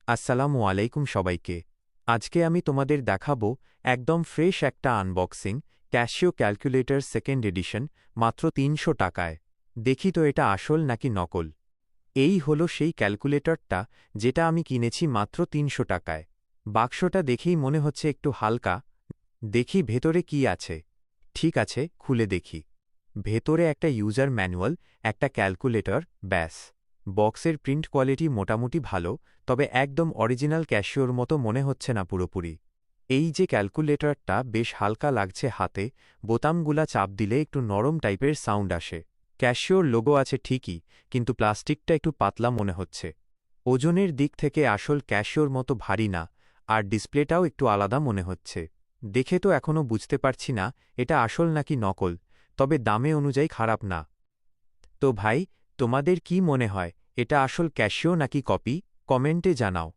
আসসালামু আলাইকুম সবাইকে। আজকে আমি তোমাদের দেখাবো একদম ফ্রেশ একটা unboxing cashew calculator second addition মাত্র ৩০০ টাকায়। দেখি তো এটা আসল নাকি নকল। এই হলো সেই ক্যালকুলেটরটা যেটা আমি কিনেছি মাত্র ৩০০ টাকায়। বাক্সটা দেখেই মনে হচ্ছে একটু হালকা। দেখি ভেতরে কি আছে। ঠিক আছে, খুলে দেখি। ভেতরে একটা ইউজার ম্যানুয়াল, একটা ক্যালকুলেটর, ব্যাস। বক্সের প্রিন্ট কোয়ালিটি মোটামুটি ভালো, তবে একদম অরিজিনাল ক্যাশিওর মতো মনে হচ্ছে না পুরোপুরি। এই যে ক্যালকুলেটরটা বেশ হালকা লাগছে হাতে, বোতামগুলা চাপ দিলে একটু নরম টাইপের সাউন্ড আসে। ক্যাশিওর লোগো আছে ঠিকই, কিন্তু প্লাস্টিকটা একটু পাতলা মনে হচ্ছে। ওজনের দিক থেকে আসল ক্যাশিওর মতো ভারী না, আর ডিসপ্লেটাও একটু আলাদা মনে হচ্ছে। দেখে তো এখনও বুঝতে পারছি না এটা আসল নাকি নকল, তবে দামে অনুযায়ী খারাপ না। তো ভাই, তোমাদের কি মনে হয় এটা আসল ক্যাশিও নাকি কপি? কমেন্টে জানাও।